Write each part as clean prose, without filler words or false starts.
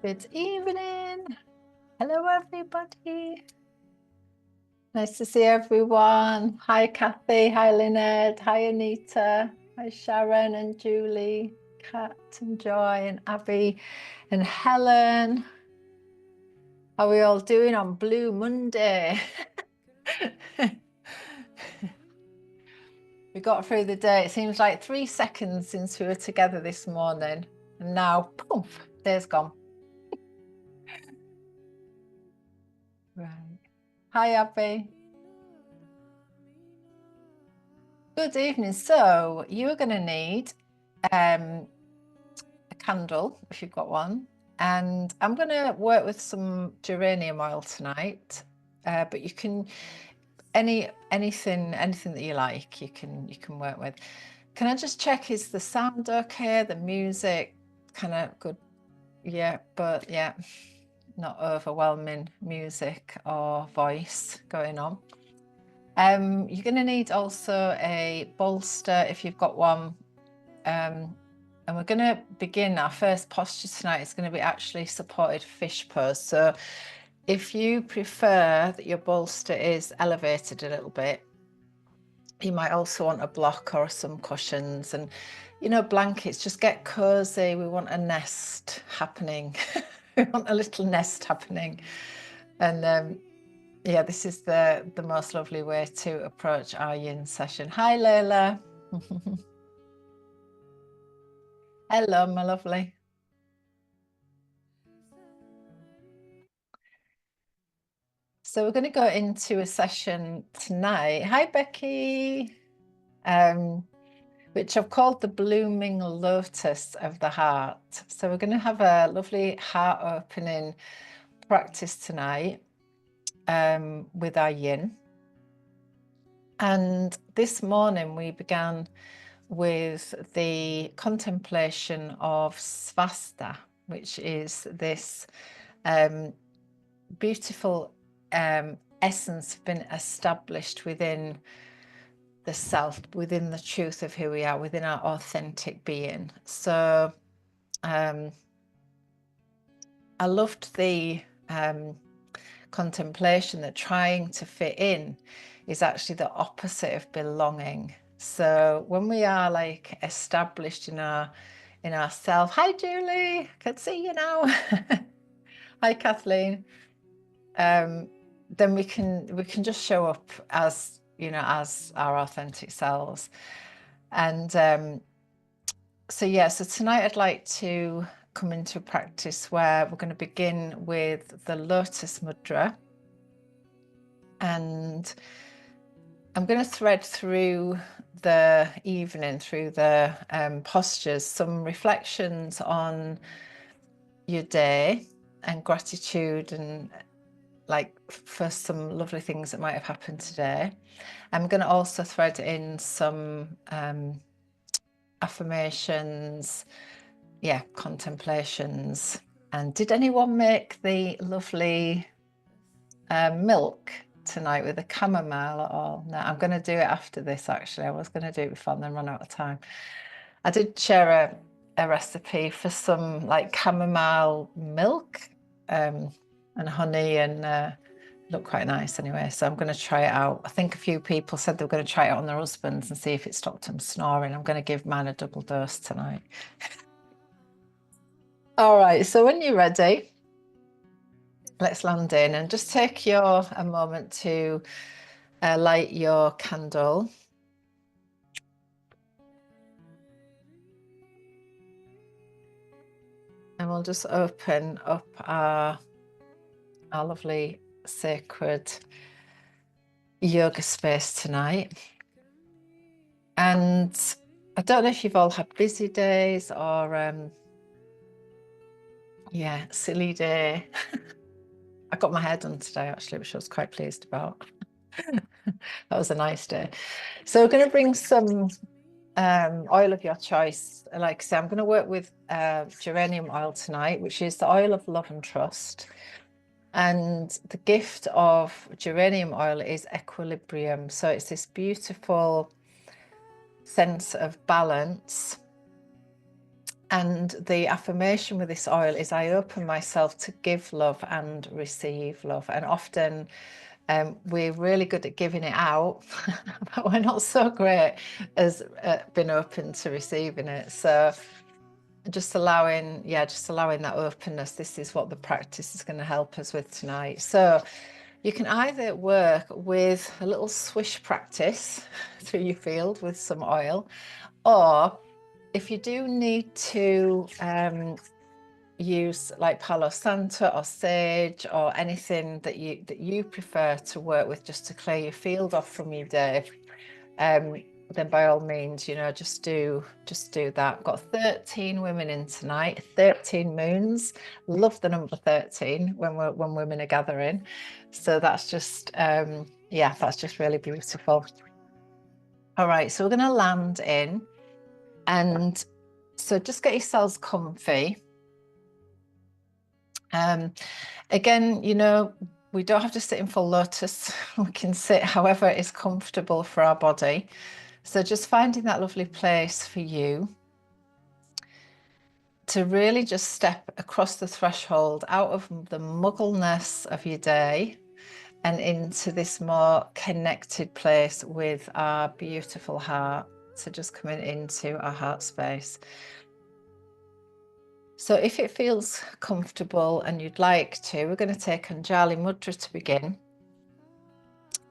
Good evening. Hello, everybody. Nice to see everyone. Hi, Kathy. Hi, Lynette. Hi, Anita. Hi, Sharon and Julie, Kat and Joy and Abby and Helen. How are we all doing on Blue Monday? We got through the day. It seems like 3 seconds since we were together this morning. And now, poof, day's gone. Right. Hi, Abby. Good evening. So you're going to need a candle if you've got one, and I'm going to work with some geranium oil tonight. But you can anything that you like, you can work with. Can I just check, is the sound okay? The music kind of good? Yeah, but yeah, not overwhelming music or voice going on. You're going to need also a bolster if you've got one. And we're going to begin our first posture tonight. It's going to be actually supported fish pose. So if you prefer that your bolster is elevated a little bit, you might also want a block or some cushions and, you know, blankets. Just get cozy. We want a nest happening. We want a little nest happening. And yeah, this is the most lovely way to approach our yin session. Hi, Layla. Hello, my lovely. So we're going to go into a session tonight. Hi, Becky. Which I've called the blooming lotus of the heart. So we're going to have a lovely heart opening practice tonight with our yin. And this morning we began with the contemplation of svasta, which is this beautiful essence been established within the self, within the truth of who we are, within our authentic being. So I loved the contemplation that trying to fit in is actually the opposite of belonging. So when we are like established in ourself, hi Julie, I can see you now. Hi Kathleen. Then we can just show up as, you know, as our authentic selves. And so yeah, so tonight I'd like to come into a practice where we're going to begin with the Lotus Mudra, and I'm going to thread through the evening, through the postures, some reflections on your day and gratitude, and like for some lovely things that might have happened today. I'm going to also thread in some affirmations, yeah, contemplations. And did anyone make the lovely milk tonight with the chamomile at all? No, I'm going to do it after this. Actually, I was going to do it before and then run out of time. I did share a recipe for some like chamomile milk and honey, and looked quite nice anyway. So I'm going to try it out. I think a few people said they were going to try it on their husbands and see if it stopped them snoring. I'm going to give mine a double dose tonight. All right, so when you're ready, let's land in and just take a moment to light your candle. And we'll just open up our lovely sacred yoga space tonight. And I don't know if you've all had busy days or yeah, silly day. I got my hair done today actually, which I was quite pleased about. That was a nice day. So we're going to bring some oil of your choice. Like I say, I'm going to work with geranium oil tonight, which is the oil of love and trust. And the gift of geranium oil is equilibrium. So it's this beautiful sense of balance And the affirmation with this oil is, I open myself to give love and receive love. And often we're really good at giving it out, but we're not so great as being open to receiving it. So just allowing that openness. This is what the practice is going to help us with tonight. So you can either work with a little swish practice through your field with some oil, or if you do need to use like Palo Santo or sage or anything that you prefer to work with, just to clear your field off from your day, then by all means, you know, just do that. I've got 13 women in tonight, 13 moons. Love the number 13 when women are gathering. So that's just yeah, that's just really beautiful. All right, so we're going to land in, and so just get yourselves comfy. Again, you know, we don't have to sit in full lotus. We can sit however is comfortable for our body. So just finding that lovely place for you to really just step across the threshold out of the muggleness of your day and into this more connected place with our beautiful heart. So just coming into our heart space. So if it feels comfortable and you'd like to, we're going to take Anjali Mudra to begin.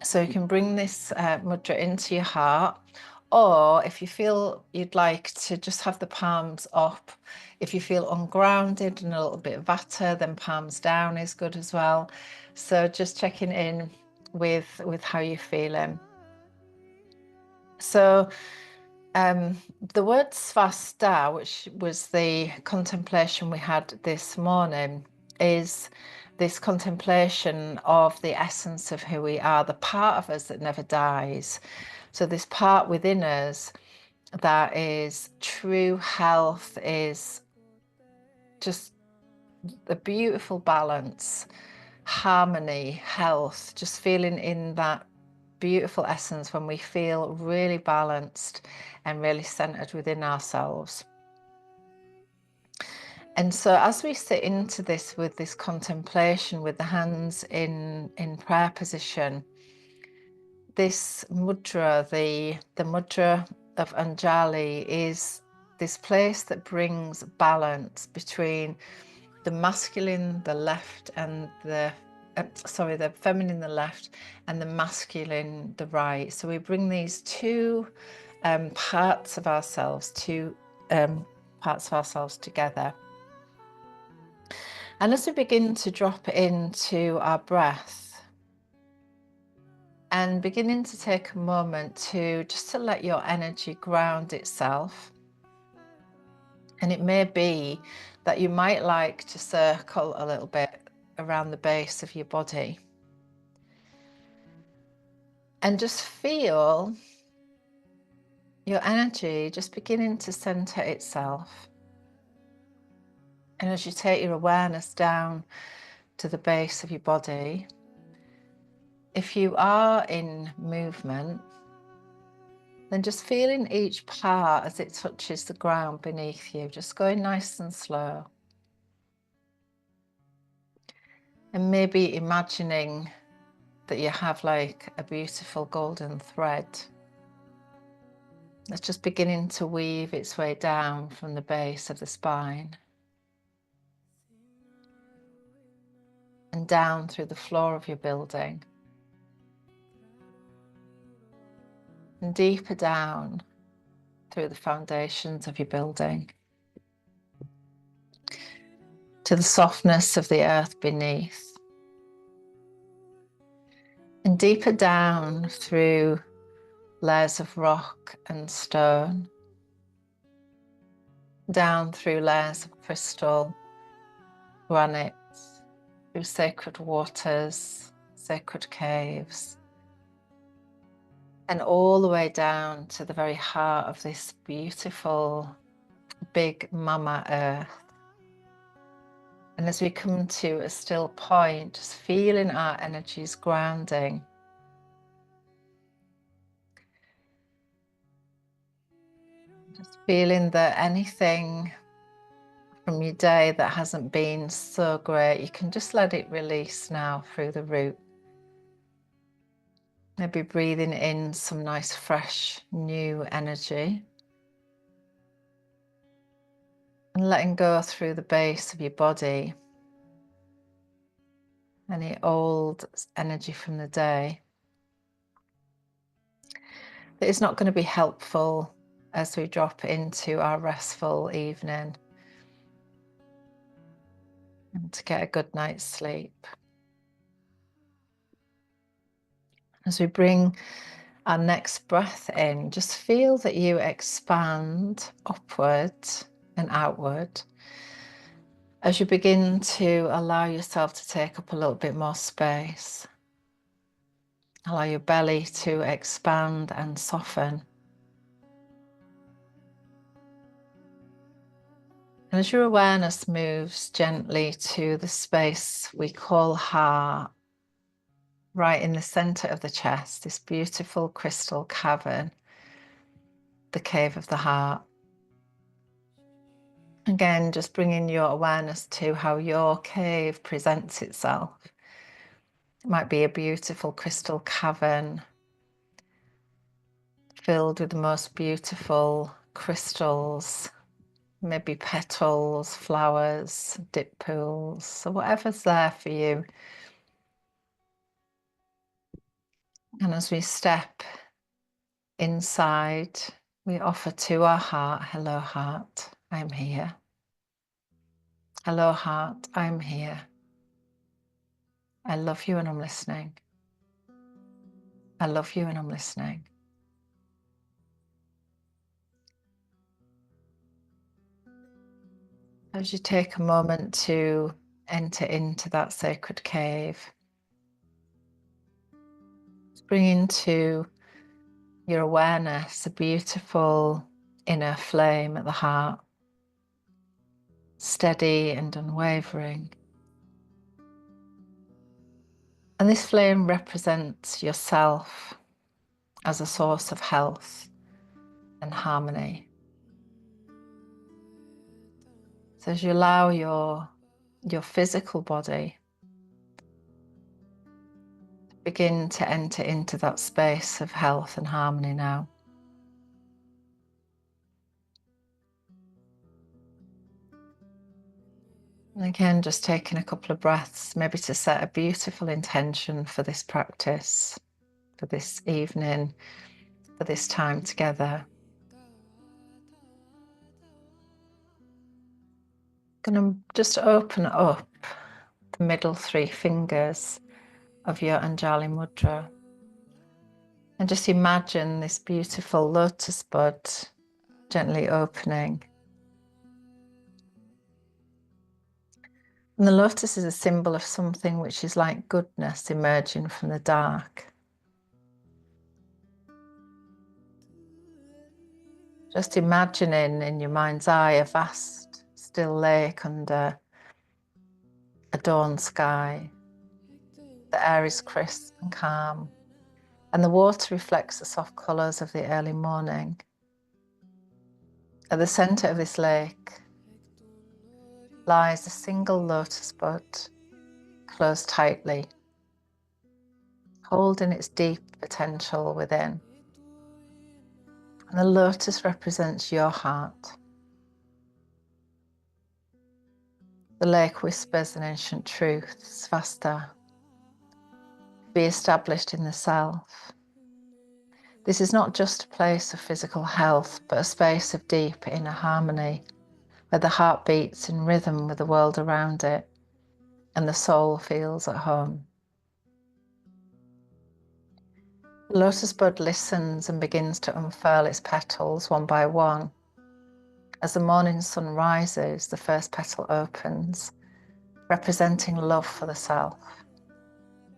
So you can bring this mudra into your heart, or if you feel you'd like to just have the palms up. If you feel ungrounded and a little bit vata, then palms down is good as well. So just checking in with how you're feeling. So the word svasta, which was the contemplation we had this morning, is this contemplation of the essence of who we are, the part of us that never dies. So this part within us that is true health, is just a beautiful balance, harmony, health, just feeling in that beautiful essence when we feel really balanced and really centered within ourselves. And so as we sit into this with this contemplation, with the hands in prayer position, this mudra, the mudra of Anjali, is this place that brings balance between the masculine, the left, and the feminine, the left, and the masculine, the right. So we bring these two parts of ourselves, together. And as we begin to drop into our breath and beginning to take a moment to let your energy ground itself. And it may be that you might like to circle a little bit around the base of your body and just feel your energy just beginning to center itself. And as you take your awareness down to the base of your body, if you are in movement, then just feeling each part as it touches the ground beneath you, just going nice and slow. And maybe imagining that you have like a beautiful golden thread that's just beginning to weave its way down from the base of the spine and down through the floor of your building and deeper down through the foundations of your building to the softness of the earth beneath, and deeper down through layers of rock and stone, down through layers of crystal, granite, through sacred waters, sacred caves, and all the way down to the very heart of this beautiful big Mama Earth. And as we come to a still point, just feeling our energies grounding. Just feeling that anything from your day that hasn't been so great, you can just let it release now through the root. Maybe breathing in some nice, fresh, new energy. And letting go through the base of your body. Any old energy from the day that is not going to be helpful as we drop into our restful evening and to get a good night's sleep. As we bring our next breath in, just feel that you expand upward and outward as you begin to allow yourself to take up a little bit more space. Allow your belly to expand and soften. And as your awareness moves gently to the space we call heart, right in the center of the chest, this beautiful crystal cavern, the cave of the heart. Again, just bringing your awareness to how your cave presents itself. It might be a beautiful crystal cavern filled with the most beautiful crystals, maybe petals, flowers, dip pools, so whatever's there for you. And as we step inside, we offer to our heart, hello heart, I'm here. Hello heart, I'm here. I love you and I'm listening. I love you and I'm listening. As you take a moment to enter into that sacred cave, bring into your awareness a beautiful inner flame at the heart, steady and unwavering. And this flame represents yourself as a source of health and harmony. So as you allow your physical body to begin to enter into that space of health and harmony now. And again, just taking a couple of breaths, maybe to set a beautiful intention for this practice, for this evening, for this time together. Going to just open up the middle 3 fingers of your Anjali Mudra and just imagine this beautiful lotus bud gently opening. And the lotus is a symbol of something which is like goodness emerging from the dark. Just imagining in your mind's eye a vast still lake under a dawn sky. The air is crisp and calm, and the water reflects the soft colours of the early morning. At the centre of this lake lies a single lotus bud, closed tightly, holding its deep potential within. And the lotus represents your heart. The lake whispers an ancient truth, svasta, be established in the self. This is not just a place of physical health, but a space of deep inner harmony, where the heart beats in rhythm with the world around it, and the soul feels at home. The lotus bud listens and begins to unfurl its petals one by one. As the morning sun rises, the first petal opens, representing love for the self.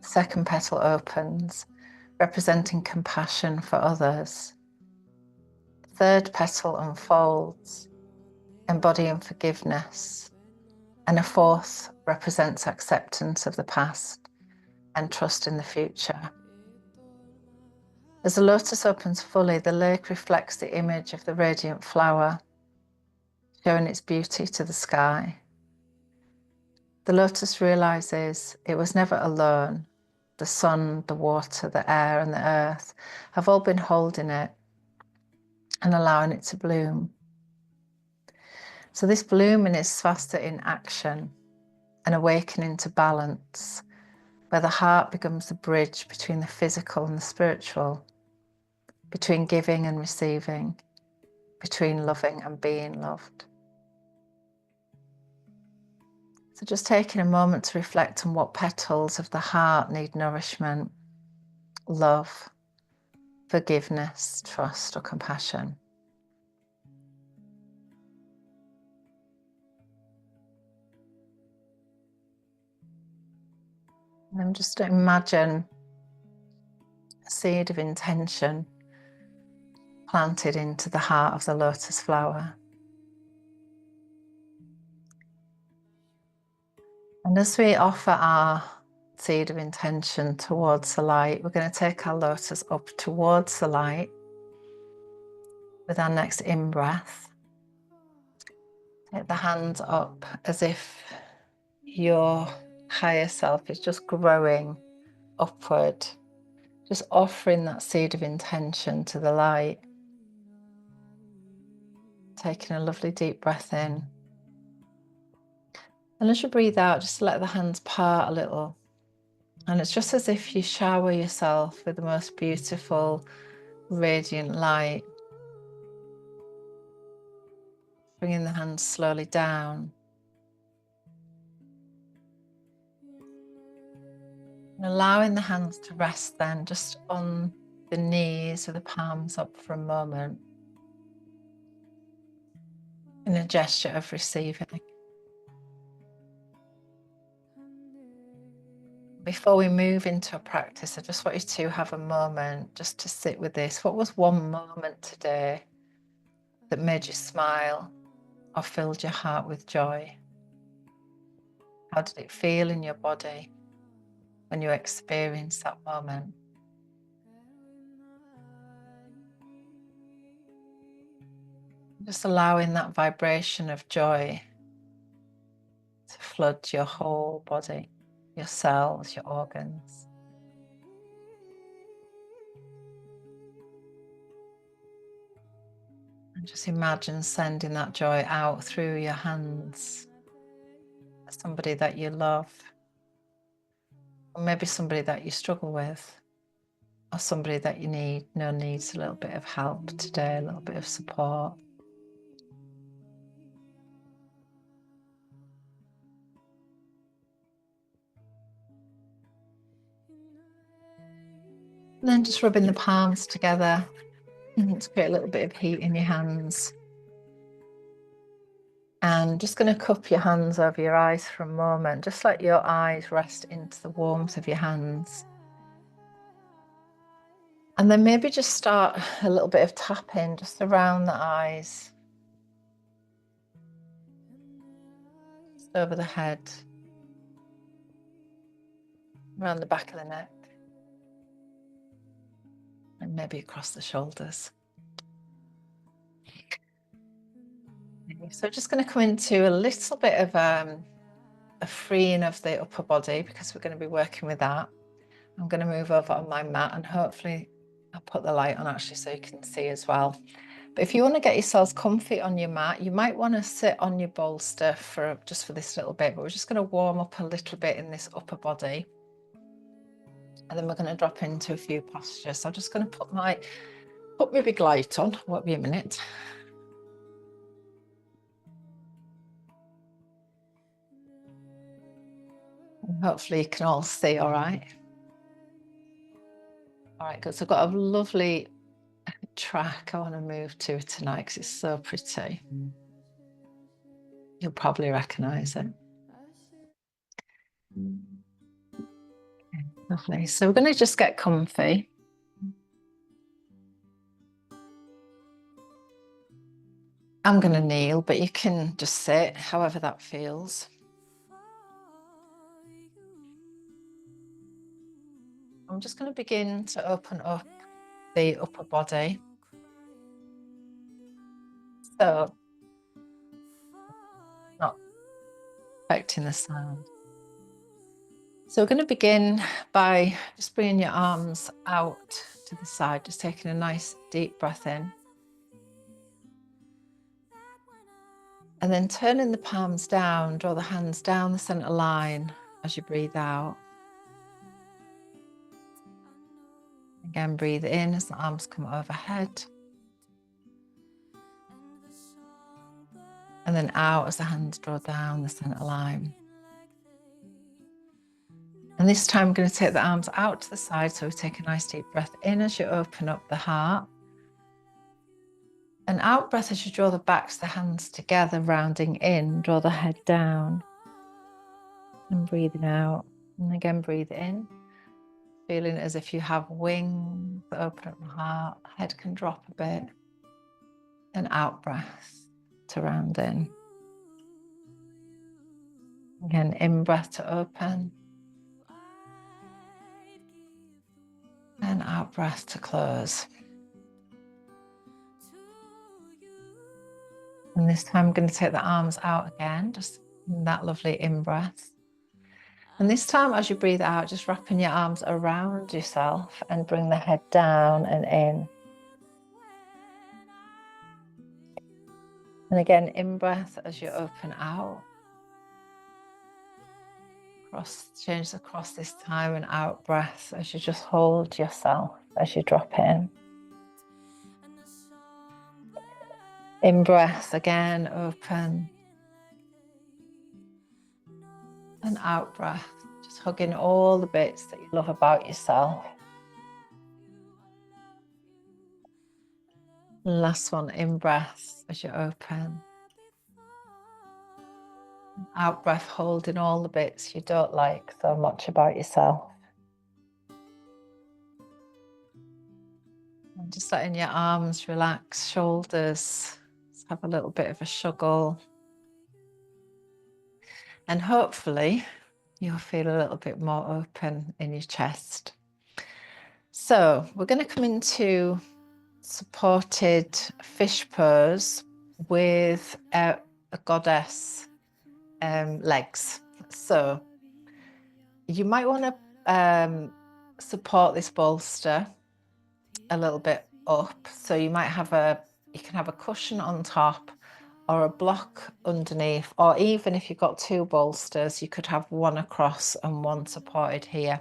The second petal opens, representing compassion for others. The third petal unfolds, embodying forgiveness. And a fourth represents acceptance of the past and trust in the future. As the lotus opens fully, the lake reflects the image of the radiant flower, showing its beauty to the sky. The lotus realizes it was never alone. The sun, the water, the air, and the earth have all been holding it and allowing it to bloom. So this blooming is faster in action, an awakening to balance, where the heart becomes the bridge between the physical and the spiritual, between giving and receiving, between loving and being loved. So just taking a moment to reflect on what petals of the heart need nourishment, love, forgiveness, trust, or compassion. And then just imagine a seed of intention planted into the heart of the lotus flower. And as we offer our seed of intention towards the light, we're going to take our lotus up towards the light with our next in-breath. Take the hands up as if your higher self is just growing upward, just offering that seed of intention to the light. Taking a lovely deep breath in. And as you breathe out, just let the hands part a little. And it's just as if you shower yourself with the most beautiful, radiant light. Bringing the hands slowly down. And allowing the hands to rest then just on the knees with the palms up for a moment. In a gesture of receiving. Before we move into a practice, I just want you to have a moment just to sit with this. What was one moment today that made you smile or filled your heart with joy? How did it feel in your body when you experienced that moment? Just allowing that vibration of joy to flood your whole body, your cells, your organs. And just imagine sending that joy out through your hands. Somebody that you love, or maybe somebody that you struggle with, or somebody that you needs a little bit of help today, a little bit of support. And then just rubbing the palms together to create a little bit of heat in your hands. And just going to cup your hands over your eyes for a moment. Just let your eyes rest into the warmth of your hands. And then maybe just start a little bit of tapping just around the eyes. Just over the head. Around the back of the neck. And maybe across the shoulders. So just going to come into a little bit of a freeing of the upper body because we're going to be working with that. I'm going to move over on my mat and hopefully I'll put the light on actually so you can see as well. But if you want to get yourselves comfy on your mat, you might want to sit on your bolster for just for this little bit, but we're just going to warm up a little bit in this upper body. And then we're going to drop into a few postures. So I'm just going to put my big light on. Won't be a minute. And hopefully you can all see all right. All right, good. So I've got a lovely track I want to move to tonight because it's so pretty. You'll probably recognize it. Okay, lovely. So we're going to just get comfy. I'm going to kneel, but you can just sit however that feels. I'm just going to begin to open up the upper body. So affecting the sound. So we're going to begin by just bringing your arms out to the side, just taking a nice deep breath in. And then turning the palms down, draw the hands down the center line as you breathe out. Again, breathe in as the arms come overhead. And then out as the hands draw down the center line. And this time I'm going to take the arms out to the side, so we take a nice deep breath in as you open up the heart. And out breath as you draw the backs of the hands together, rounding in, draw the head down. And breathing out. And again, breathe in. Feeling as if you have wings that open up the heart, head can drop a bit. And out breath to round in. Again, in breath to open. And out breath to close. And this time I'm going to take the arms out again, just in that lovely in breath. And this time as you breathe out, just wrapping your arms around yourself and bring the head down and in. And again, in breath as you open out. Change across this time, and out breath as you just hold yourself as you drop in. In breath again, open. And out breath, just hugging all the bits that you love about yourself. Last one, in breath as you open. Out breath, holding all the bits you don't like so much about yourself. And just letting your arms relax, shoulders, just have a little bit of a shuggle. And hopefully you'll feel a little bit more open in your chest. So we're going to come into supported fish pose with a goddess legs. So you might want to support this bolster a little bit up. So you might have you can have a cushion on top or a block underneath, or even if you've got two bolsters, you could have one across and one supported here.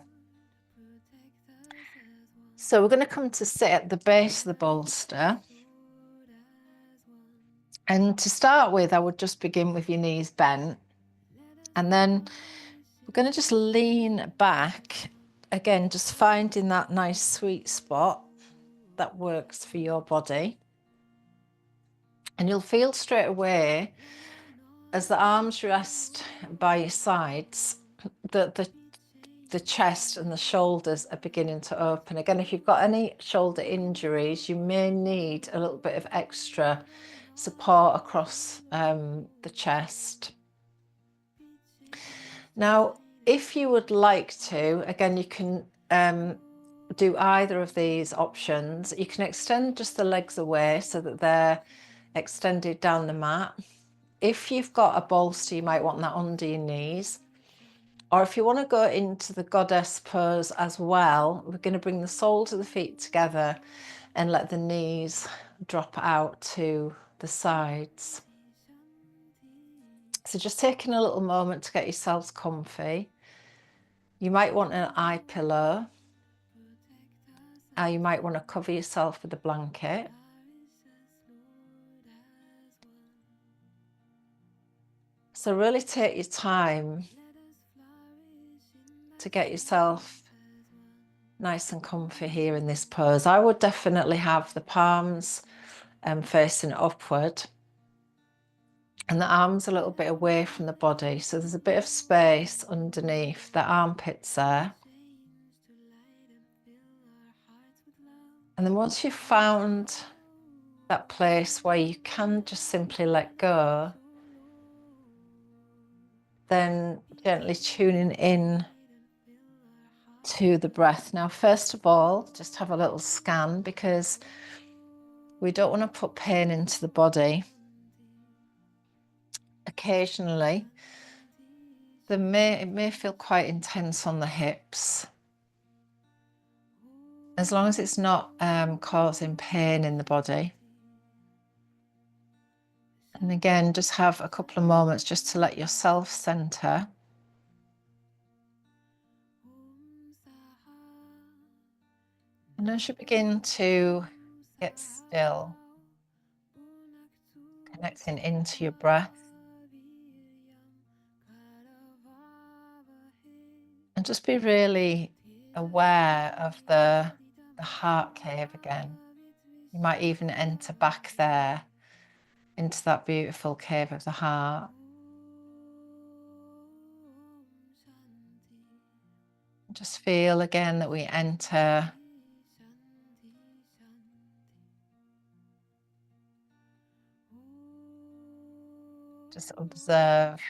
So we're going to come to sit at the base of the bolster. And to start with, I would just begin with your knees bent. And then we're going to just lean back. Again, just finding that nice sweet spot that works for your body. And you'll feel straight away, as the arms rest by your sides, that the chest and the shoulders are beginning to open. Again, if you've got any shoulder injuries, you may need a little bit of extra support across the chest. Now, if you would like to, again, you can do either of these options. You can extend just the legs away so that they're extended down the mat. If you've got a bolster, you might want that under your knees. Or if you want to go into the goddess pose as well, we're going to bring the soles of the feet together and let the knees drop out to the sides. So just taking a little moment to get yourselves comfy. You might want an eye pillow. You might want to cover yourself with a blanket. So really take your time to get yourself nice and comfy here in this pose. I would definitely have the palms facing upward and the arms a little bit away from the body, so there's a bit of space underneath the armpits there. And then once you've found that place where you can just simply let go, then gently tuning in to the breath. Now, first of all, just have a little scan, because we don't want to put pain into the body. Occasionally, it may feel quite intense on the hips. As long as it's not causing pain in the body. And again, just have a couple of moments just to let yourself center. And as you begin to get still, connecting into your breath. And just be really aware of the heart cave again. You might even enter back there into that beautiful cave of the heart. Just feel again that we enter. Just observe.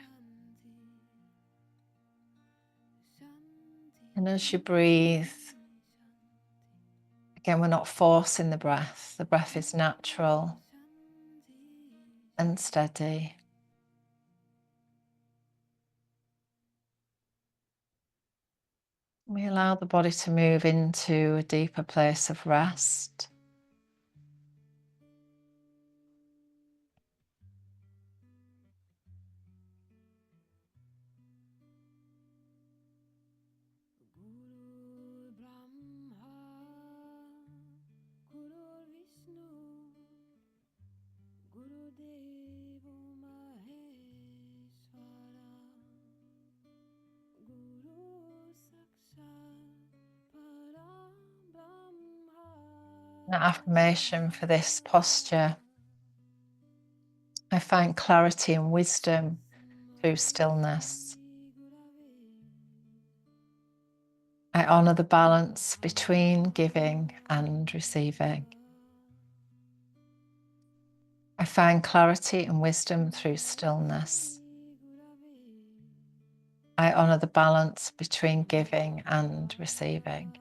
And as you breathe, again, we're not forcing the breath. The breath is natural and steady. We allow the body to move into a deeper place of rest. An affirmation for this posture. I find clarity and wisdom through stillness. I honor the balance between giving and receiving. I find clarity and wisdom through stillness. I honor the balance between giving and receiving.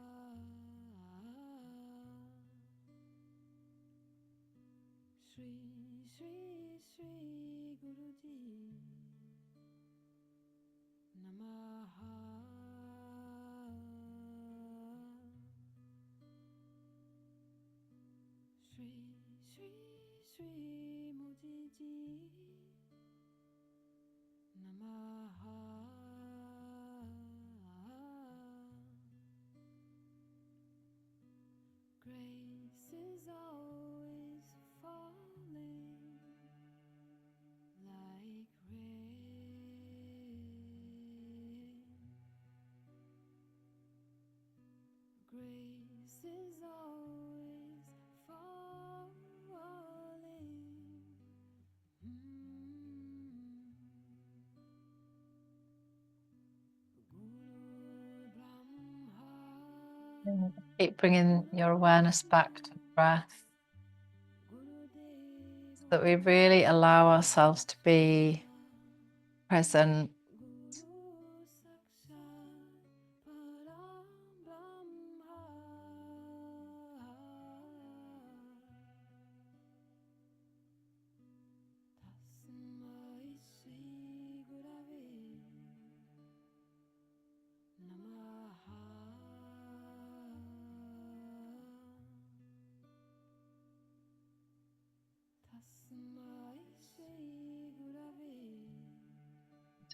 Keep bringing your awareness back to the breath, so that we really allow ourselves to be present.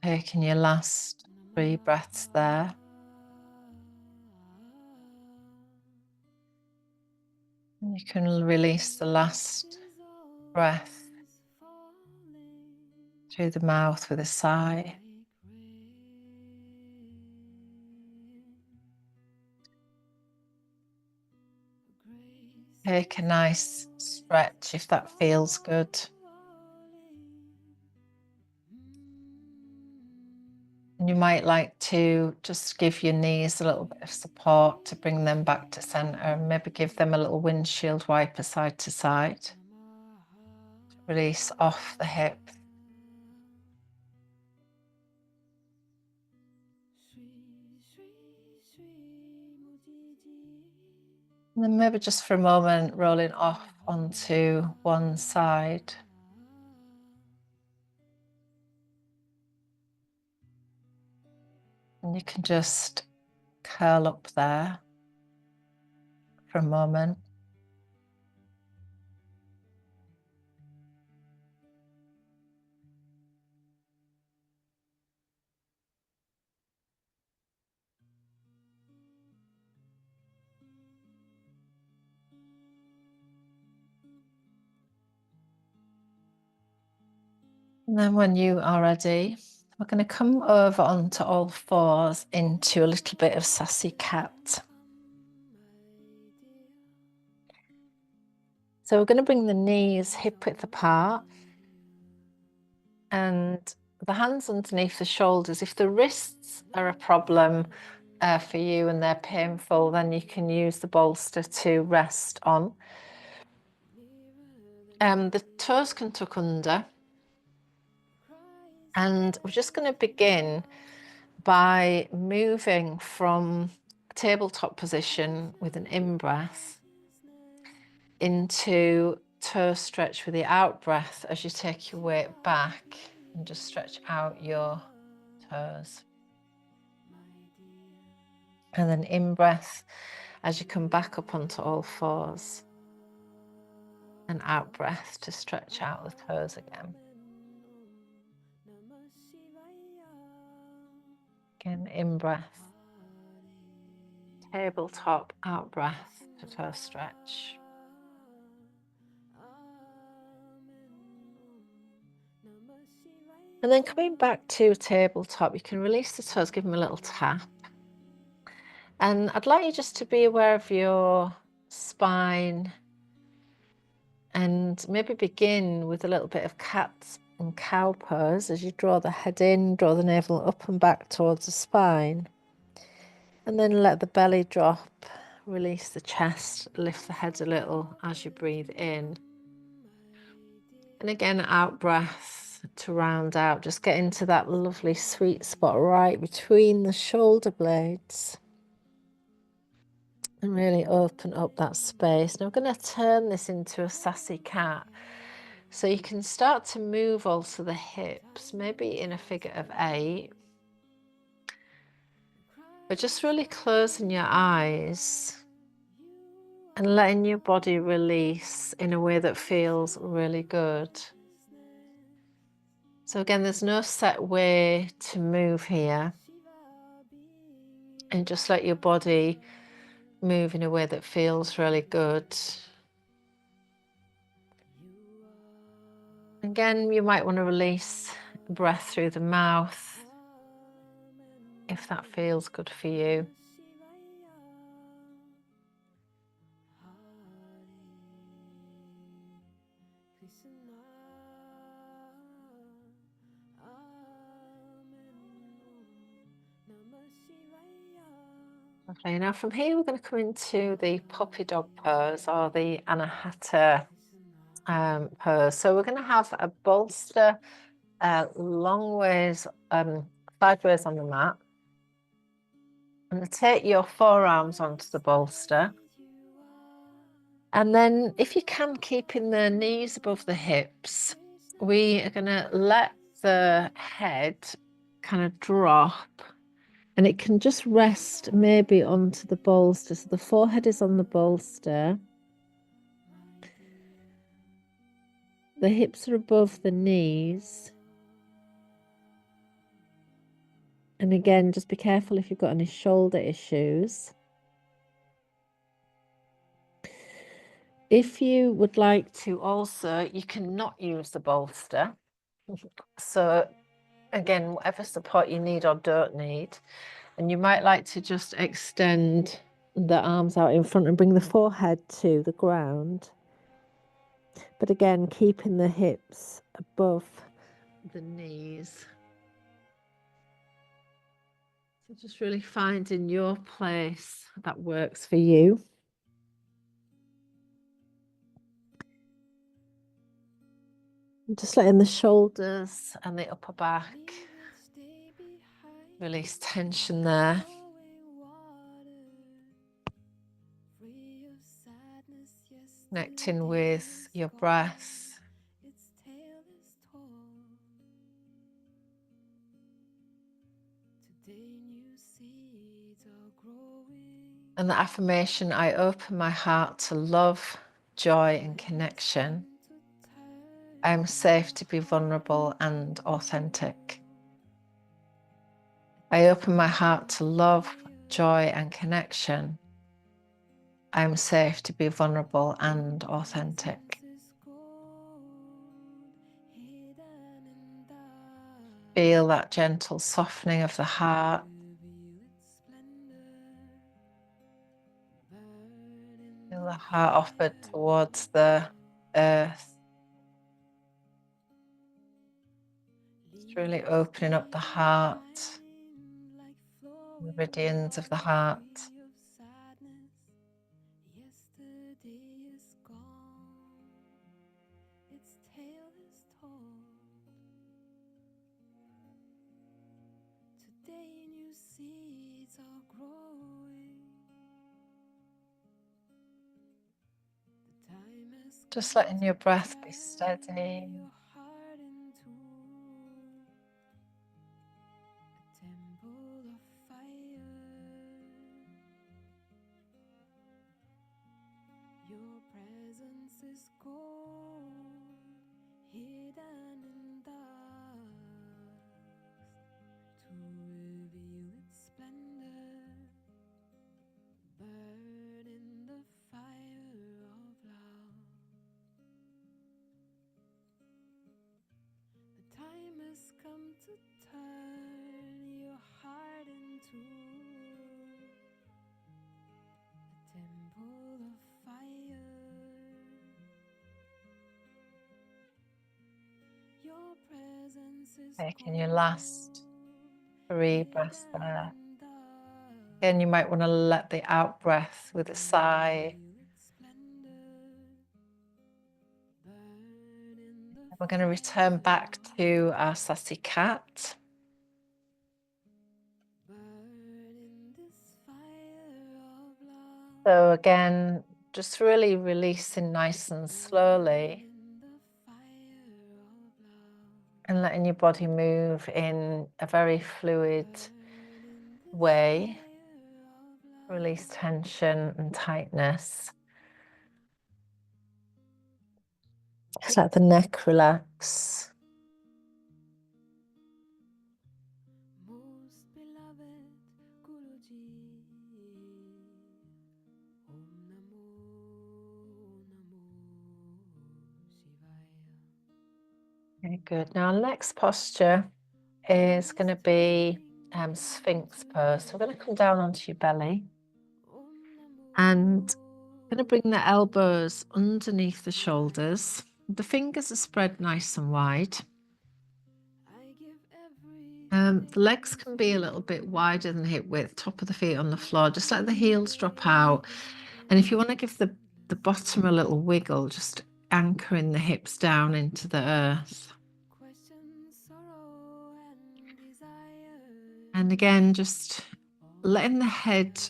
Taking your last 3 breaths there. And you can release the last breath through the mouth with a sigh. Take a nice stretch if that feels good. And you might like to just give your knees a little bit of support to bring them back to center, and maybe give them a little windshield wiper side to side. Release off the hip. And then maybe just for a moment, rolling off onto one side. you can just curl up there for a moment. And then when you are ready, we're going to come over onto all fours into a little bit of sassy cat. So we're going to bring the knees hip width apart and the hands underneath the shoulders. If the wrists are a problem for you and they're painful, then you can use the bolster to rest on. The toes can tuck under. And we're just going to begin by moving from tabletop position with an in-breath into toe stretch with the out-breath as you take your weight back and just stretch out your toes. And then in-breath as you come back up onto all fours. And out-breath to stretch out the toes again. Again, in-breath. Tabletop, out-breath to toe stretch. And then coming back to tabletop, you can release the toes, give them a little tap. And I'd like you just to be aware of your spine and maybe begin with a little bit of cat and cow pose as you draw the head in, draw the navel up and back towards the spine. And then let the belly drop, release the chest, lift the head a little as you breathe in. And again, out breath to round out, just get into that lovely sweet spot right between the shoulder blades. And really open up that space. Now I'm going to turn this into a sassy cat. So you can start to move also the hips, maybe in a figure of 8. But just really closing your eyes and letting your body release in a way that feels really good. So again, there's no set way to move here. And just let your body move in a way that feels really good. Again, you might want to release breath through the mouth if that feels good for you. Okay, now from here we're going to come into the puppy dog pose or the anahata pose. So we're going to have a bolster long ways, sideways on the mat. And take your forearms onto the bolster. And then if you can, keeping the knees above the hips, we are going to let the head kind of drop. And it can just rest maybe onto the bolster. So the forehead is on the bolster. The hips are above the knees. And again, just be careful if you've got any shoulder issues. If you would like to also, you can not use the bolster. So again, whatever support you need or don't need. And you might like to just extend the arms out in front and bring the forehead to the ground. But again, keeping the hips above the knees. So just really finding your place that works for you. And just letting the shoulders and the upper back release tension there. Connecting with your breath. And the affirmation, I open my heart to love, joy, and connection. I am safe to be vulnerable and authentic. I open my heart to love, joy, and connection. I am safe to be vulnerable and authentic. Feel that gentle softening of the heart. Feel the heart offered towards the earth. Just really opening up the heart, the meridians of the heart. Just letting your breath be steady. Taking your last 3 breaths there. Again, you might want to let the out breath with a sigh. We're going to return back to our sassy cat. So again, just really releasing nice and slowly. And letting your body move in a very fluid way. Release tension and tightness. Just let the neck relax. Okay, good. Now, next posture is going to be Sphinx pose. So we're going to come down onto your belly and going to bring the elbows underneath the shoulders. The fingers are spread nice and wide. The legs can be a little bit wider than hip width, top of the feet on the floor. Just let the heels drop out. And if you want to give the bottom a little wiggle, just anchoring the hips down into the earth. And again, just letting the head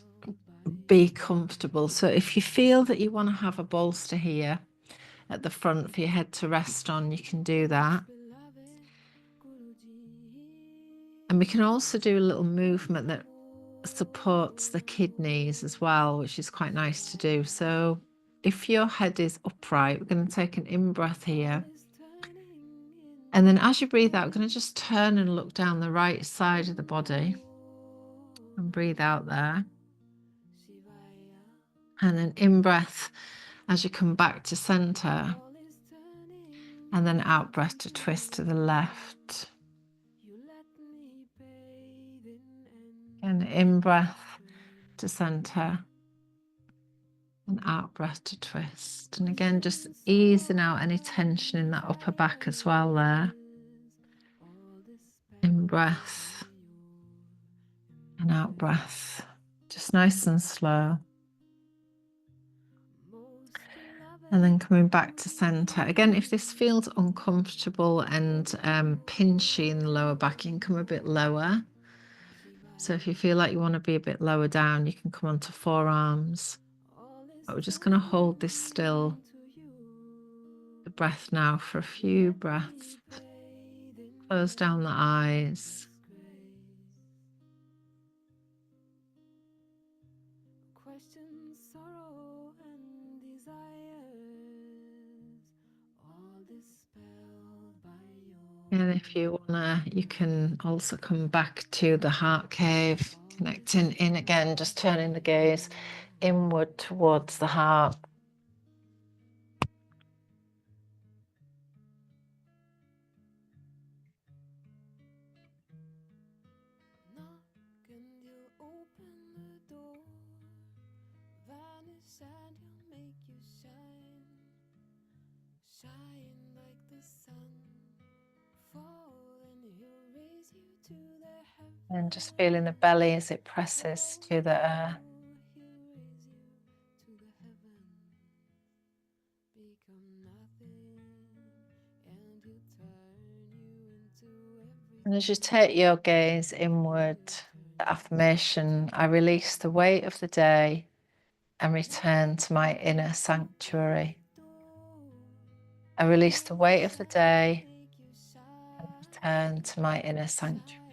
be comfortable. So if you feel that you want to have a bolster here at the front for your head to rest on, you can do that. And we can also do a little movement that supports the kidneys as well, which is quite nice to do. So if your head is upright, we're going to take an in-breath here. And then as you breathe out, we're going to just turn and look down the right side of the body and breathe out there. And then in-breath as you come back to center. And then out-breath to twist to the left. And in-breath to center. And out-breath to twist. And again, just easing out any tension in that upper back as well there. In-breath. And out-breath. Just nice and slow. And then coming back to center. Again, if this feels uncomfortable and pinchy in the lower back, you can come a bit lower. So if you feel like you want to be a bit lower down, you can come onto forearms. But we're just going to hold this still, the breath now for a few breaths. Close down the eyes. sorrow and desires, all dispelled by your. And if you wanna, you can also come back to the heart cave, connecting in again, just turning the gaze inward towards the heart. Knock and you'll open the door, vanish and he'll make you shine, shine like the sun, fall and he'll raise you to the heavens. And just feeling the belly as it presses to the earth. He'll raise you to the heavens, become nothing, and he'll turn you into everything. And as you take your gaze inward, the affirmation, I release the weight of the day and return to my inner sanctuary. I release the weight of the day and return to my inner sanctuary.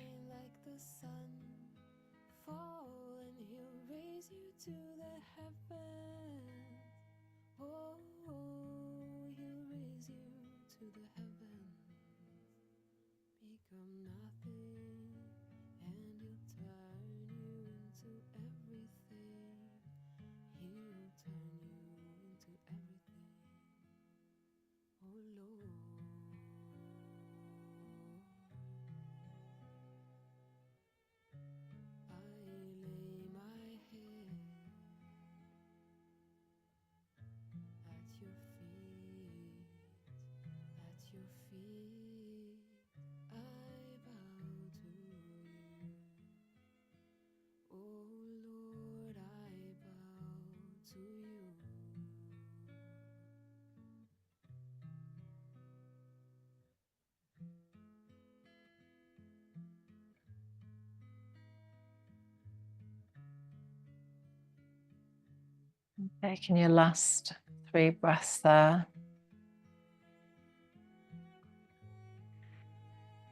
Taking your last 3 breaths there.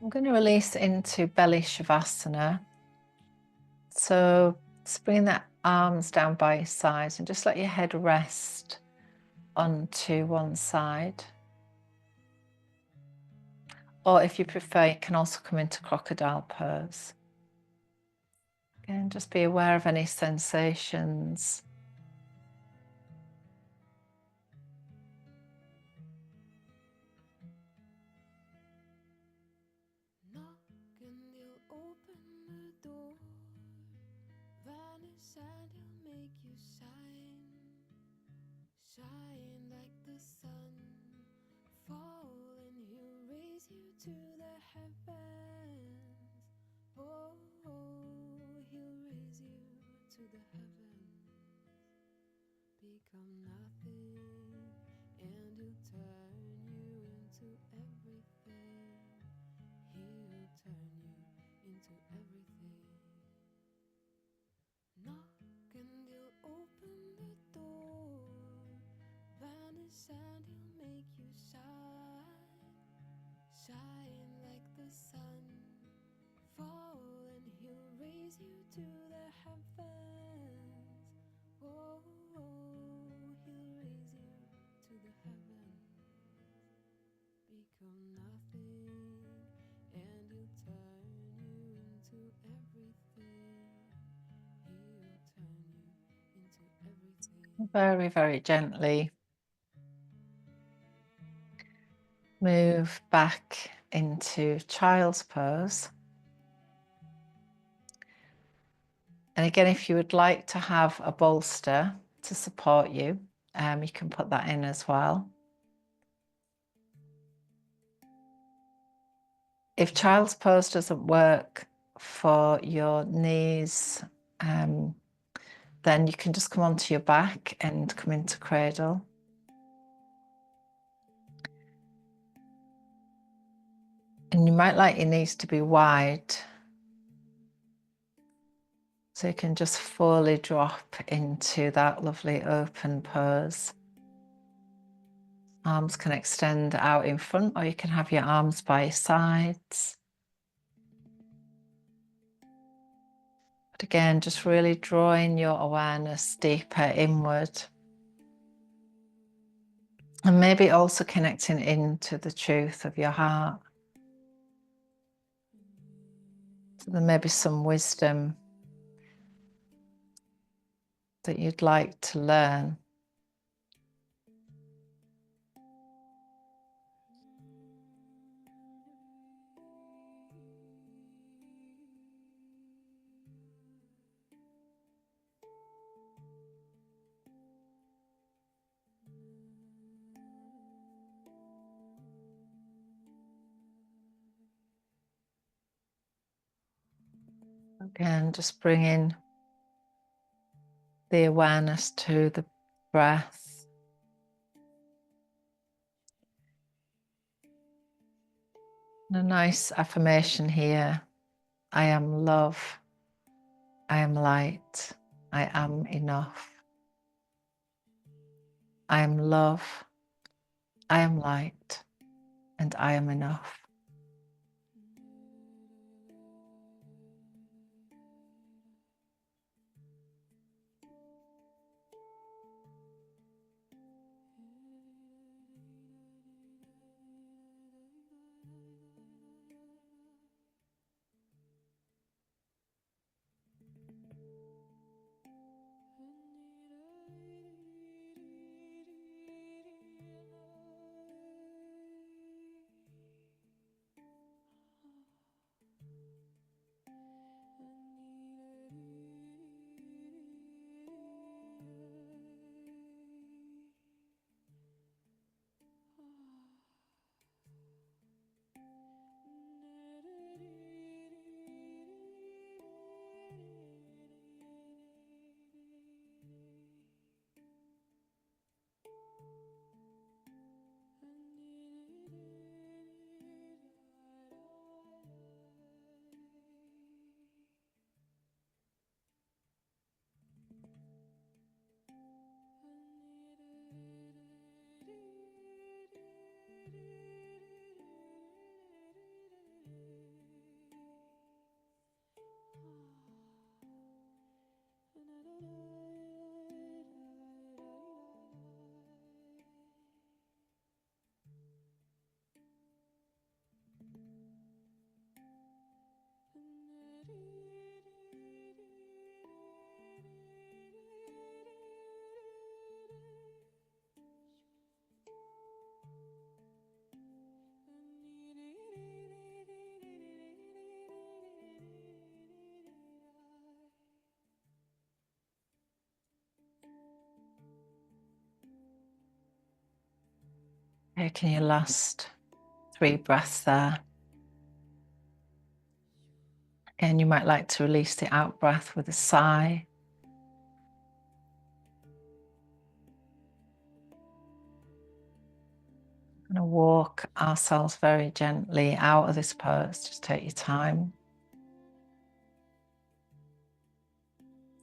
I'm going to release into belly shavasana. So just bring the arms down by your sides and just let your head rest onto one side. Or if you prefer, you can also come into crocodile pose. Again, just be aware of any sensations. Shine like the sun, fall and he'll raise you to the heavens. Oh, he'll raise you to the heavens, become nothing, and he'll turn you into everything. He'll turn you into everything. Knock and he'll open the door, vanish and he'll make you shine, shine like the sun, fall and he'll raise you to the heavens. Oh, he'll raise you to the heavens, become nothing, and he'll turn you into everything. He'll turn you into everything. Very, very gently move back into child's pose. And again, if you would like to have a bolster to support you, you can put that in as well. If child's pose doesn't work for your knees, then you can just come onto your back and come into cradle. And you might like your knees to be wide, so you can just fully drop into that lovely open pose. Arms can extend out in front, or you can have your arms by your sides. Again, just really drawing your awareness deeper inward. And maybe also connecting into the truth of your heart. So there may be some wisdom that you'd like to learn. Again, just bringing the awareness to the breath. And a nice affirmation here. I am love. I am light. I am enough. I am love. I am light. And I am enough. Taking your last 3 breaths there. Again, you might like to release the out breath with a sigh. We're going to walk ourselves very gently out of this pose. Just take your time.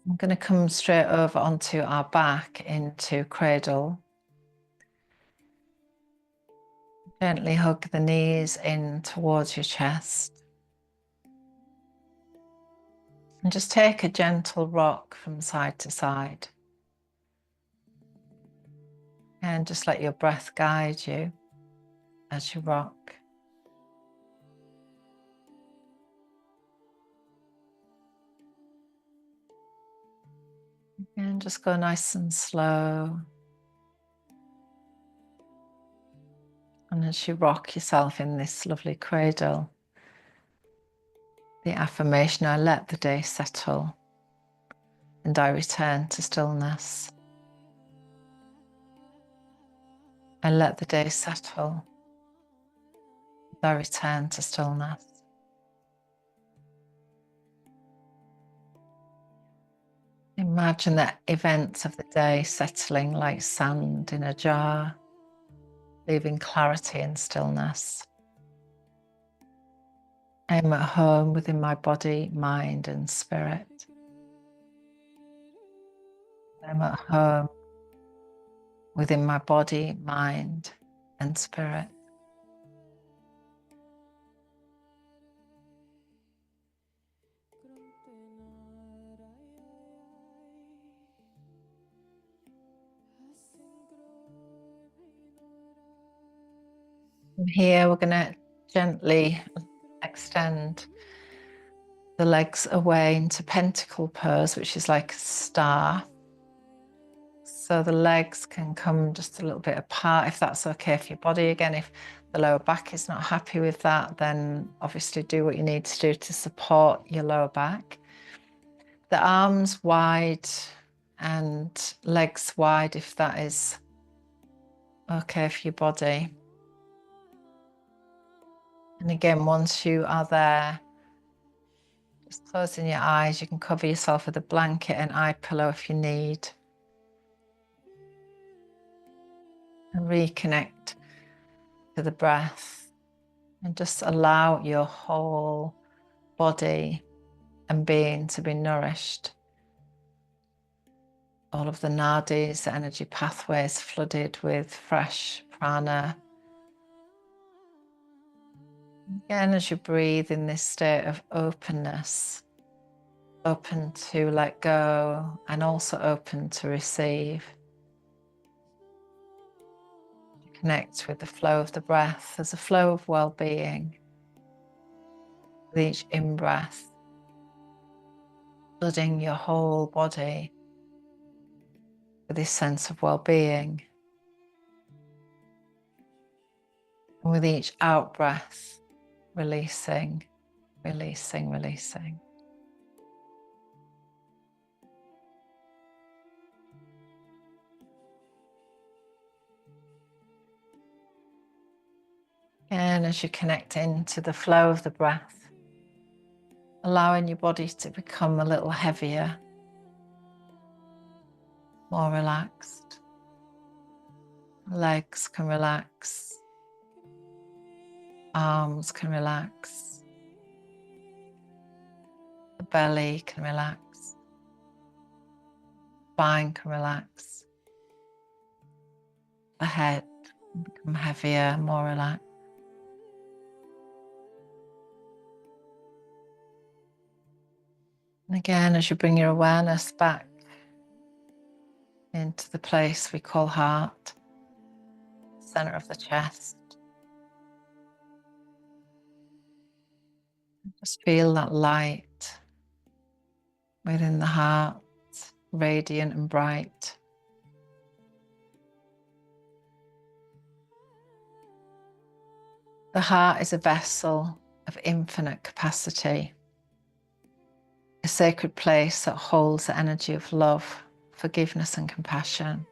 I'm going to come straight over onto our back into cradle. Gently hug the knees in towards your chest. And just take a gentle rock from side to side. And just let your breath guide you as you rock. And just go nice and slow. And as you rock yourself in this lovely cradle, the affirmation, I let the day settle and I return to stillness. I let the day settle and I return to stillness. Imagine the events of the day settling like sand in a jar, leaving clarity and stillness. I am at home within my body, mind, and spirit. I'm at home within my body, mind, and spirit. From here, we're going to gently extend the legs away into pentacle pose, which is like a star. So the legs can come just a little bit apart, if that's okay for your body. Again, if the lower back is not happy with that, then obviously do what you need to do to support your lower back. The arms wide and legs wide, if that is okay for your body. And again, once you are there, just closing your eyes, you can cover yourself with a blanket and eye pillow if you need. And reconnect to the breath and just allow your whole body and being to be nourished. All of the nadis, the energy pathways flooded with fresh prana. Again, as you breathe in this state of openness, open to let go and also open to receive. Connect with the flow of the breath as a flow of well-being. With each in-breath, flooding your whole body with this sense of well-being. And with each out-breath, releasing, releasing, releasing. And as you connect into the flow of the breath, allowing your body to become a little heavier, more relaxed. Legs can relax, arms can relax, the belly can relax, spine can relax, the head can become heavier, more relaxed. And again, as you bring your awareness back into the place we call heart, center of the chest, just feel that light within the heart, radiant and bright. The heart is a vessel of infinite capacity, a sacred place that holds the energy of love, forgiveness and compassion.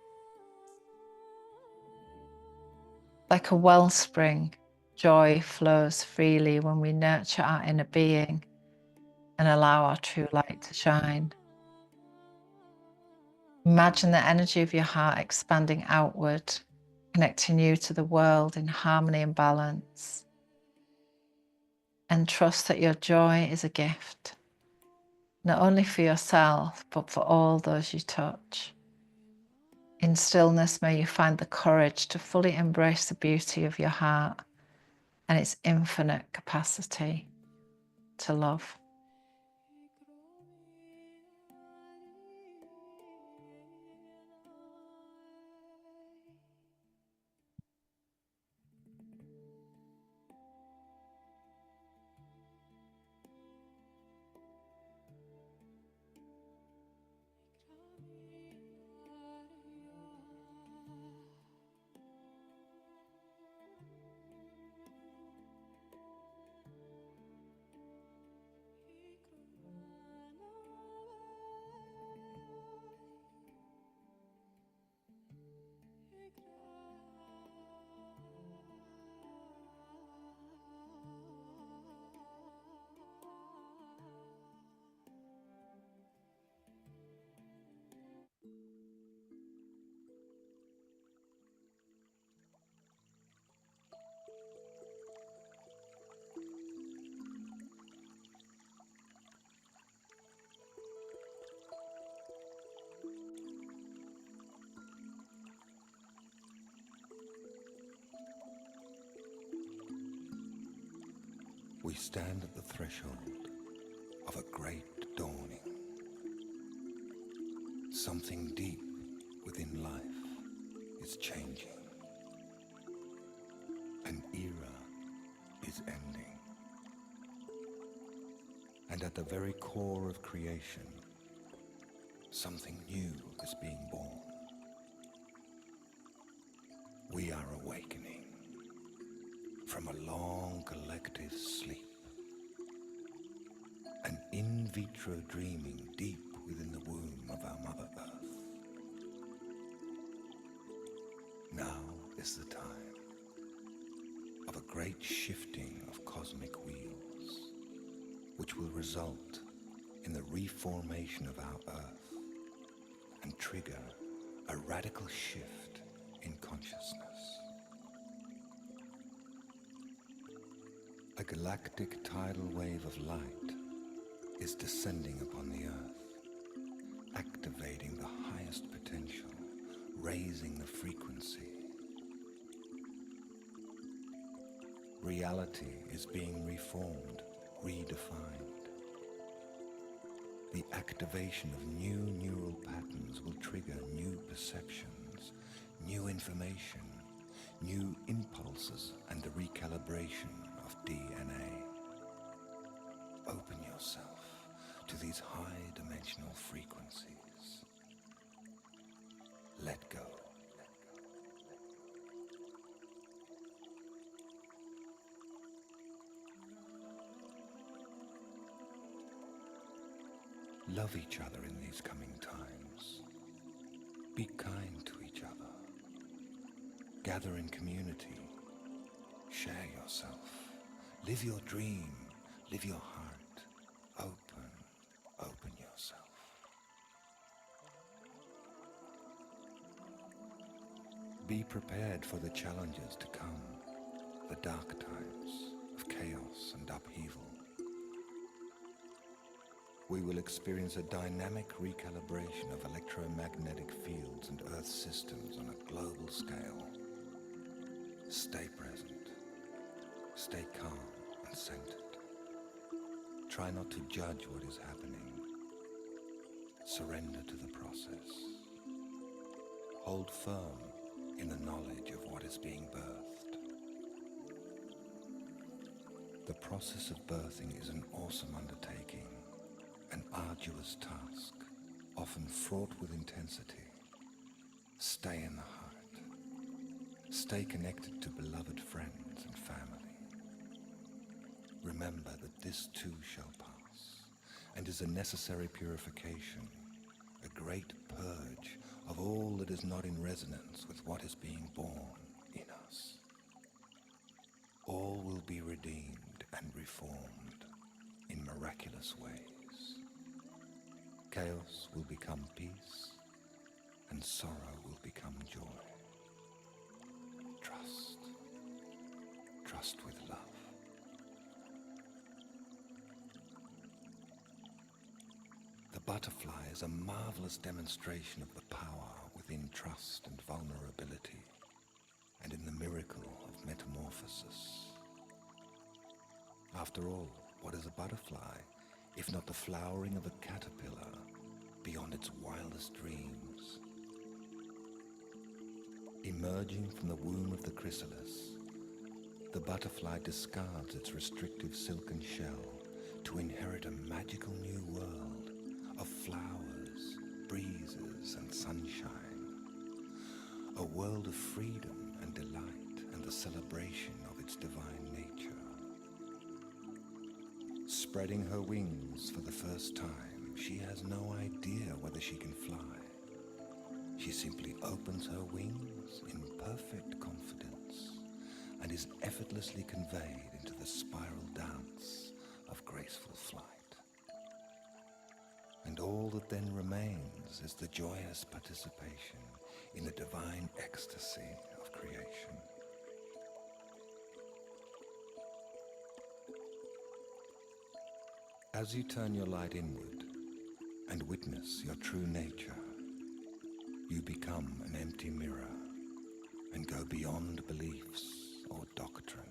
Like a wellspring, joy flows freely when we nurture our inner being and allow our true light to shine. Imagine the energy of your heart expanding outward, connecting you to the world in harmony and balance. And trust that your joy is a gift, not only for yourself, but for all those you touch. In stillness, may you find the courage to fully embrace the beauty of your heart and its infinite capacity to love. We stand at the threshold of a great dawning. Something deep within life is changing. An era is ending. And at the very core of creation, something new is being born. We are awakening from a long collective sleep, an in vitro dreaming deep within the womb of our Mother Earth. Now is the time of a great shifting of cosmic wheels, which will result in the reformation of our Earth and trigger a radical shift in consciousness. A galactic tidal wave of light is descending upon the Earth, activating the highest potential, raising the frequency. Reality is being reformed, redefined. The activation of new neural patterns will trigger new perceptions, new information, new impulses, and the recalibration of DNA. Open yourself to these high-dimensional frequencies. Let go. Love each other in these coming times. Be kind to each other. Gather in community. Share yourself. Live your dream. Live your heart. Open yourself. Be prepared for the challenges to come, the dark times of chaos and upheaval. We will experience a dynamic recalibration of electromagnetic fields and Earth systems on a global scale. Stay present. Stay calm and centered. Try not to judge what is happening. Surrender to the process. Hold firm in the knowledge of what is being birthed. The process of birthing is an awesome undertaking, an arduous task, often fraught with intensity. Stay in the heart. Stay connected to beloved friends and family. Remember that this too shall pass, and is a necessary purification, a great purge of all that is not in resonance with what is being born in us. All will be redeemed and reformed in miraculous ways. Chaos will become peace, and sorrow will become joy. Trust. Trust with love. The butterfly is a marvelous demonstration of the power within trust and vulnerability, and in the miracle of metamorphosis. After all, what is a butterfly, if not the flowering of a caterpillar beyond its wildest dreams? Emerging from the womb of the chrysalis, the butterfly discards its restrictive silken shell to inherit a magical new world of flowers, breezes, and sunshine. A world of freedom and delight and the celebration of its divine nature. Spreading her wings for the first time, she has no idea whether she can fly. She simply opens her wings in perfect confidence and is effortlessly conveyed into the spiral dance of graceful flight. And all that then remains is the joyous participation in the divine ecstasy of creation. As you turn your light inward and witness your true nature, you become an empty mirror and go beyond beliefs or doctrines.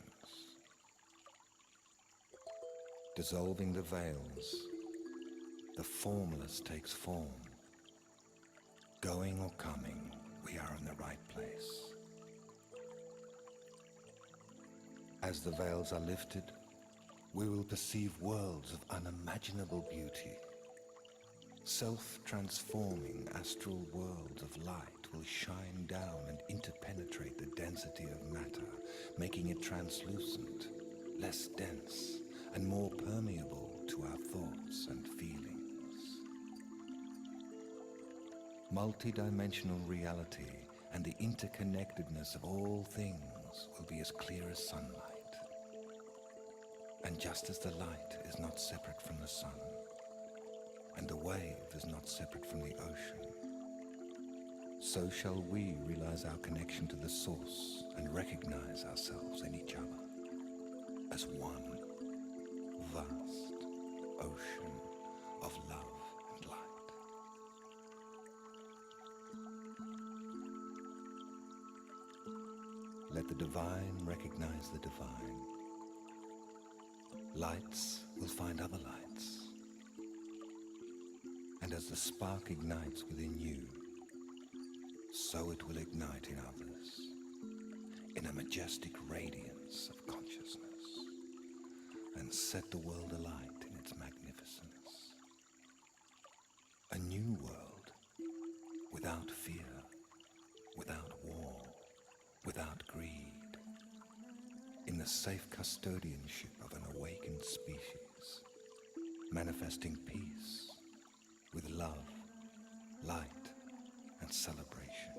Dissolving the veils, the formless takes form. Going or coming, we are in the right place. As the veils are lifted, we will perceive worlds of unimaginable beauty. Self-transforming astral worlds of light will shine down and interpenetrate the density of matter, making it translucent, less dense, and more permeable to our thoughts and feelings. Multi-dimensional reality and the interconnectedness of all things will be as clear as sunlight. And just as the light is not separate from the sun, and the wave is not separate from the ocean, so shall we realize our connection to the source and recognize ourselves in each other as one vast ocean of love and light. Let the divine recognize the divine. Lights will find other lights. And as the spark ignites within you, so it will ignite in others, in a majestic radiance of consciousness, and set the world alight in its magnificence. A new world, without fear, without war, without greed, in the safe custodianship of an awakened species, manifesting peace with love, light, and celebration.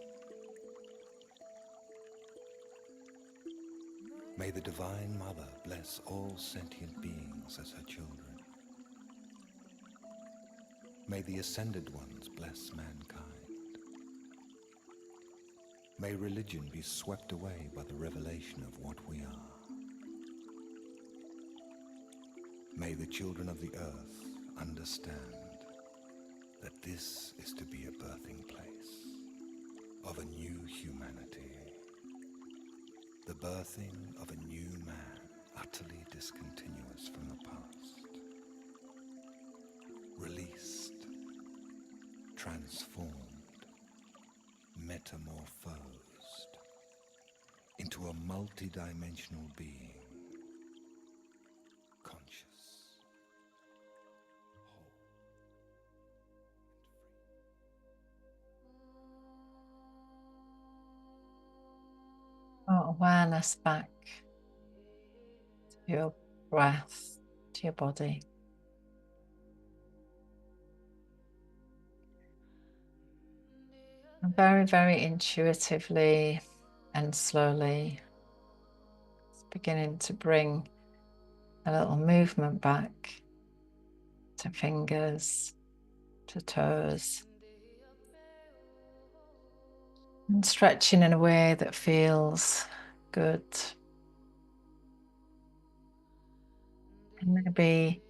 May the Divine Mother bless all sentient beings as her children. May the Ascended Ones bless mankind. May religion be swept away by the revelation of what we are. May the children of the earth understand that this is to be a birthing place of a new humanity, the birthing of a new man utterly discontinuous from the past, released, transformed, metamorphosed into a multi-dimensional being, conscious, whole, and free. Awareness back to your breath, to your body. And very, very intuitively and slowly, it's beginning to bring a little movement back to fingers, to toes, and stretching in a way that feels good. And maybe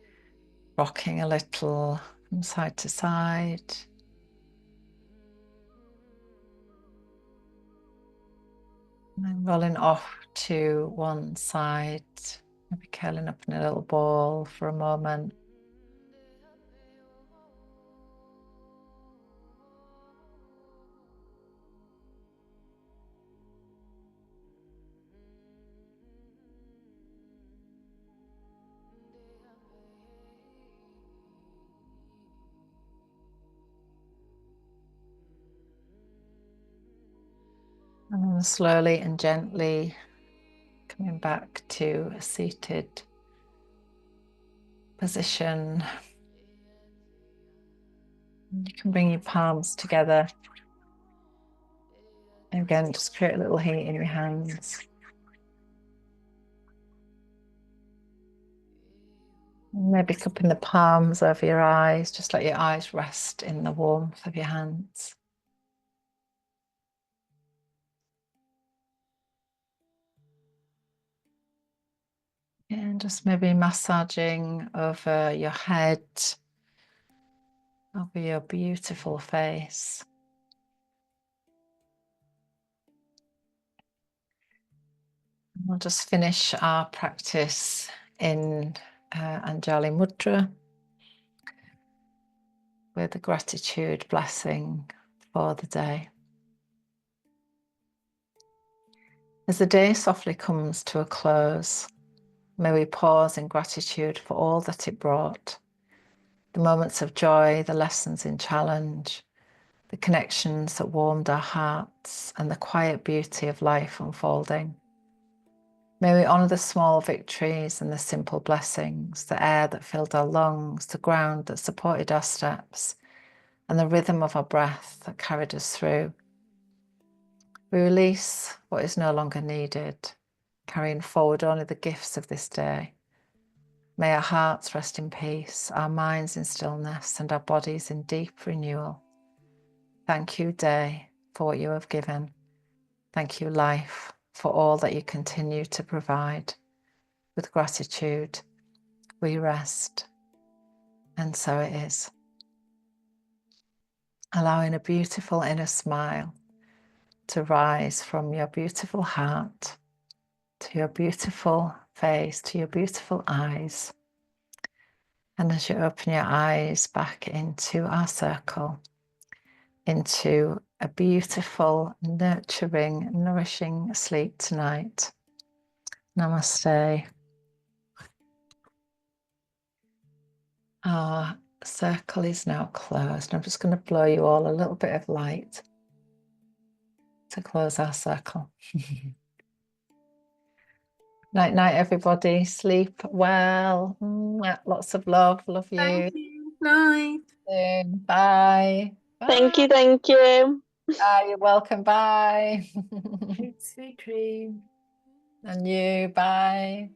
rocking a little from side to side. And then rolling off to one side, maybe curling up in a little ball for a moment. And then slowly and gently coming back to a seated position. You can bring your palms together. And again, just create a little heat in your hands. Maybe cupping the palms over your eyes, just let your eyes rest in the warmth of your hands. And just maybe massaging over your head, over your beautiful face. We'll just finish our practice in Anjali Mudra with a gratitude blessing for the day. As the day softly comes to a close, may we pause in gratitude for all that it brought. The moments of joy, the lessons in challenge, the connections that warmed our hearts, and the quiet beauty of life unfolding. May we honour the small victories and the simple blessings, the air that filled our lungs, the ground that supported our steps, and the rhythm of our breath that carried us through. We release what is no longer needed, carrying forward only the gifts of this day. May our hearts rest in peace, our minds in stillness, and our bodies in deep renewal. Thank you, day, for what you have given. Thank you, life, for all that you continue to provide. With gratitude, we rest. And so it is. Allowing a beautiful inner smile to rise from your beautiful heart to your beautiful face, to your beautiful eyes. And as you open your eyes back into our circle, into a beautiful, nurturing, nourishing sleep tonight. Namaste. Our circle is now closed. I'm just going to blow you all a little bit of light to close our circle. Night, night, everybody. Sleep well. Lots of love. Love you. Thank you. Night. Bye. Thank you, thank you. You're welcome. Bye. Sweet dream. And you. Bye.